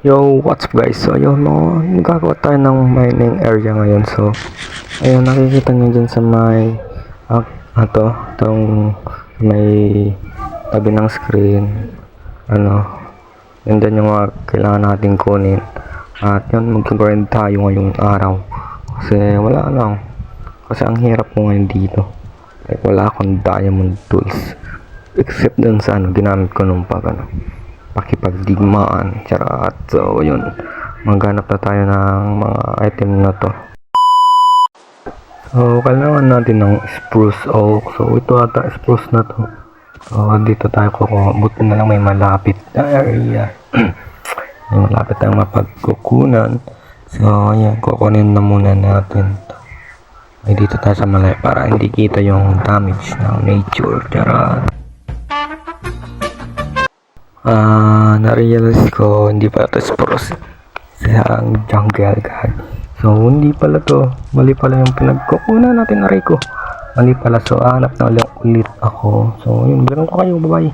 Yo, what's up guys? So, ayun no, nagkakawa tayo ng mining area ngayon. So, ayun, nakikita nyo dyan sa may, itong may tabi ng screen. Yun dyan yung mga kailangan natin kunin. At yun, mag-grind tayo ngayong araw. Kasi wala lang. Kasi ang hirap ko ngayon dito. Like, wala akong diamond tools. Except dun sa ginamit ko nung pakipagdigmaan, charot. So yun, maghanap na tayo ng mga item na to. So kailangan natin ng spruce oak. So ito ata spruce na to. So dito tayo buti na lang may malapit na area. May malapit tayong mapagkukunan. So ayan, kukunin na muna natin. Ay dito tayo sa malay para hindi kita yung damage ng nature, charot. Na-realize ko hindi pala ito spruce sa jungle guard. So hindi pala to, mali pala yung pinagkukunan natin, aray ko, mali pala. So hanap na ulit ako. So yun, meron ko kayo, bye bye.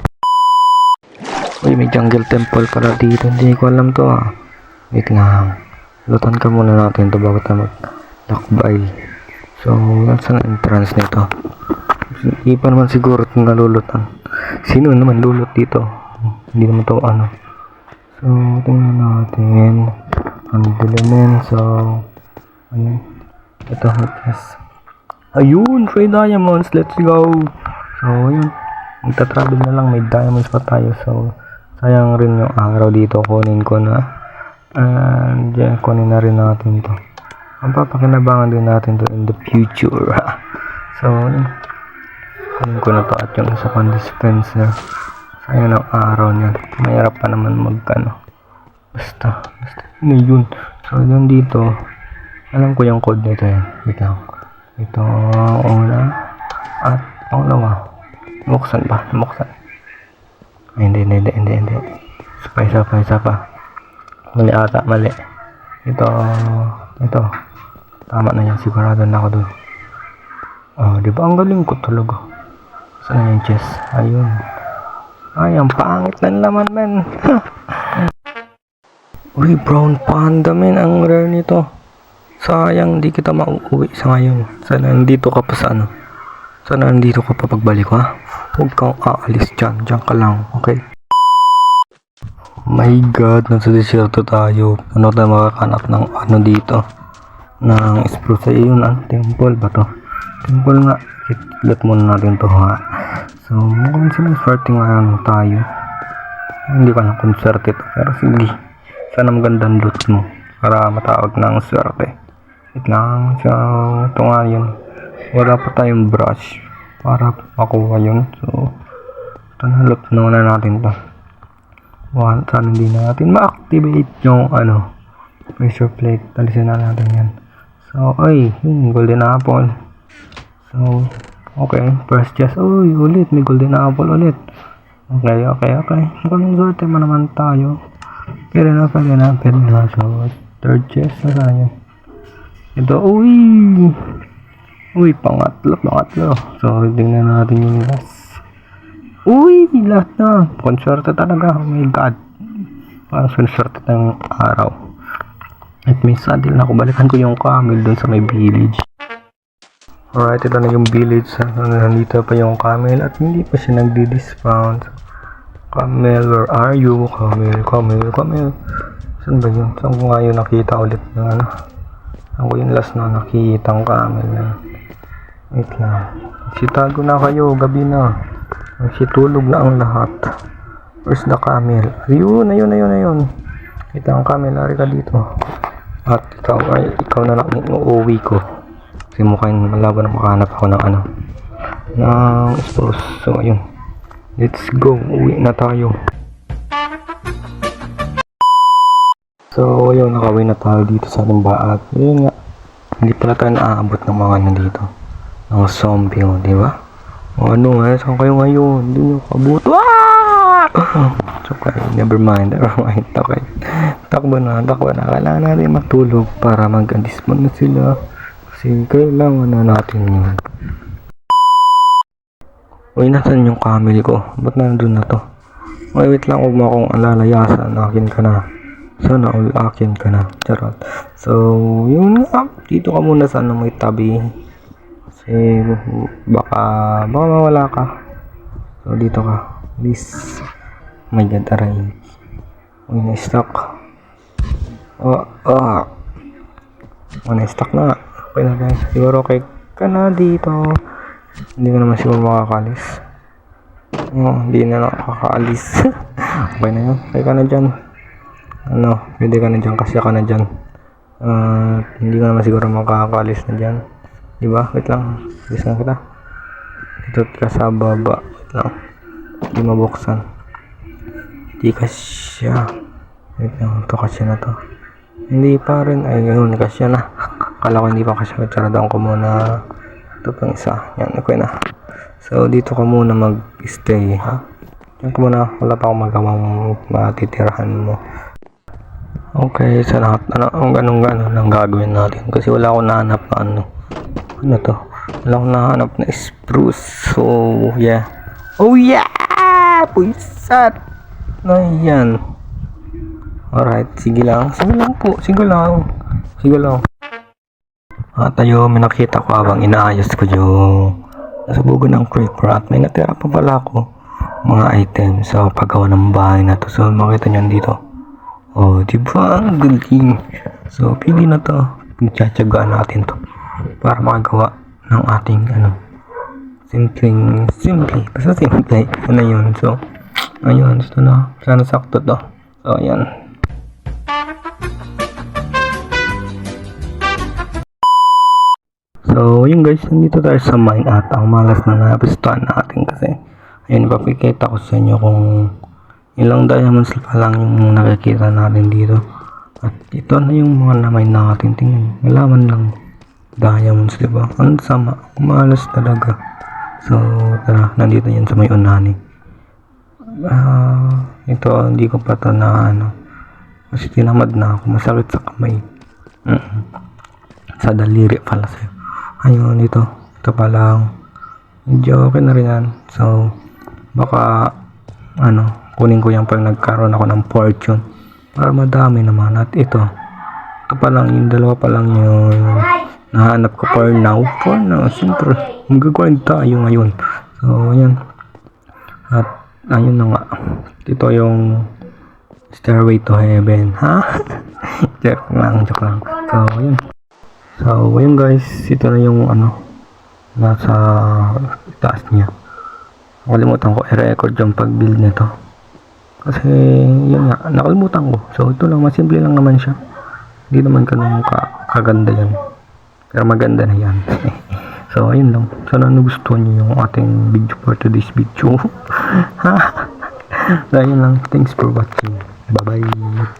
Uy, may jungle temple pala dito, hindi ko alam to wait lang, lutan ka muna natin to bago tayo mag-lakbay. So saan ang entrance nito? Hindi pa naman siguro itong nalulutan. Sino naman lulot dito? Hindi naman to So tingnan natin ang dilamen. So ayun, ito yes. Ayun, 3 diamonds, let's go. So ayun, magta-travel na lang, may diamonds pa tayo. So sayang rin yung araw dito, kunin ko na. And yeah, kunin na rin natin to. Ang papakinabangan din natin to in the future. So ayun, kunin ko na to. At yung isa pang dispenser, sayang ang araw niyan, mahirap pa naman basta yun. So yun dito, alam ko yung code nito ito una at pangalawa. Buksan ba? Ay, hindi isa pa mali ata, mali. Ito tama na yan, sigurado na ako dun. Diba ang galing ko talaga. Saan yung chest? Ayun. Ay, ang pangit na naman, men. Uy, brown panda, men. Ang rare nito. Sayang, di kita mauuwi sa ngayon. Sana nandito ka pa sana nandito ka pa pagbalik, ha? Huwag kang aalis dyan. Diyan ka lang, okay? My God, nasa desierto tayo. Ano tayo makakanap ng dito? Ng spruce. Ayun, temple ba to? Temple nga. Let muna natin to, ha? So, mukhang sinaswerte nga tayo. Hindi ko alam kung swerte to, pero sige. Sana magandang loot mo para matawag ng swerte. Wait lang. So, ito nga yun. Wala pa tayong brush para makuha yun. So, ito na, loot na natin to. Sana hindi natin ma-activate yung pressure plate. Talisin na natin yan. So, ay, golden apple. So, okay, first chest. Uy, ulit, may golden apple ulit. Okay. Mukhang swerte mo naman tayo. Pwede na. So, third chest, nasaan yun? Ito, uy, pangatlo. So, tingnan natin yung last. Uy, lahat na. Konswerte talaga, oh my God. Parang swerte ng araw. At may saddle na ako. Balikan ko yung camel dun sa may village. Alright, ito na yung village. Nandito pa yung camel at hindi pa siya nagdi-dismount. Camel, where are you? Camel. Saan ba yun? Saan ko nga yun nakita ulit na Saan ko yung last na nakita ang camel na? Wait lang. Sitago na kayo, gabi na. Situlog na ang lahat. Where's the camel? Ayun. Kita ang camel, lari ka dito. At ikaw na lang uuwi ko. Kasi mukhang malabo na makahanap ako ng ng spruce. So ayun, let's go, uwi na tayo. So ayun, nakauwi na tayo dito sa ating baat. Ayun nga, hindi pala tayo naaabot ng mga nandito ng zombie, di ba? Saan kayo ngayon? Hindi nyo kabuto. Okay, never mind. Okay, takbo na. Kailangan natin matulog para mag-dismount na sila. Kasi kailangan na natin yun. Uy, nasan yung camel ko? Ba't nandun na to? Wait lang, huwag mo akong alalayasan. Akin ka na. Sana all akin ka na. Charot. So, yun nga. Dito ka muna sa may tabi. Kasi baka mawala ka. So, dito ka. Please. Oh my God, aray. Uy, na-stuck. Na-stuck na nga. Okay na guys. Siguro okay ka na dito. Hindi ka naman siguro makakalis. Hindi na nakakaalis. Okay na yun. Okay ka na dyan. Pwede ka na dyan. Kasya ka na dyan. Hindi ka naman siguro makakaalis na dyan. Diba? Wait lang. Alis na kita. Dito ka sa baba. Wait lang. Hindi mabuksan. Hindi kasya. Wait lang. Ito kasya na to. Hindi pa rin. Ay, yun. Kasya na. Akala ko hindi pa kasya. Charadaan ko muna. Ito pang isa. Yan. Okay na. So, dito ka muna mag-stay. Ha? Diyan ka muna. Wala pa akong magawang matitirahan mo. Okay. Sa lahat. Ganun ang gagawin natin. Kasi wala akong nahanap na ano to. Wala akong nahanap na spruce. So, yeah. Oh, yeah! Puisat! Ayan. Alright. Sige lang. Sige lang po. Sige lang. At ayun, may nakita ko habang inaayos ko yung nasa bugo ng creeper at may natira pa pala ako mga items sa paggawa ng bahay na to. So, makita nyo dito. Diba? Ang galing. So, pili na to. Pagtsatsagaan natin to para makagawa ng ating simple. Basta simple. Ano yun? So, ayun. Ito na. Sana sakto to. So, ayan. So, yun guys, nandito tayo sa mine at ang malas na napistuhan natin kasi ayun, ipapikita ko sa inyo kung ilang diamonds pa lang yung nakikita natin dito. At ito na yung mga na-mine natin. Tingnan, malaman lang diamonds, diba? Ang sama, malas talaga. So, tara, nandito yan sa may unani. Ito, hindi ko pa ito na kasi tinamad na ako, masakit sa kamay. Sa daliri pala sa'yo. Ayun, ito pa lang. Medyo okay na rin yan. So, baka kunin ko yan pag nagkaroon ako ng fortune para madami naman. At ito pa lang, yung dalawa pa lang yung nahanap ko for now. Siyempre, mag-grind tayo ngayon. So, ayan. At ayun na nga. Ito yung Stairway to Heaven. Ha? Joke lang. So, ayan. So, ayun guys, ito na yung nasa taas niya. Nakalimutan ko i-record yung pag-build nito. Kasi, yun nga, nakalimutan ko. So, ito lang, masimple lang naman siya. Hindi naman kaganda yan. Pero maganda na yan. So, ayun lang. Sana nagustuhan nyo yung ating video for today's video. So, ayun lang. Thanks for watching. Bye-bye.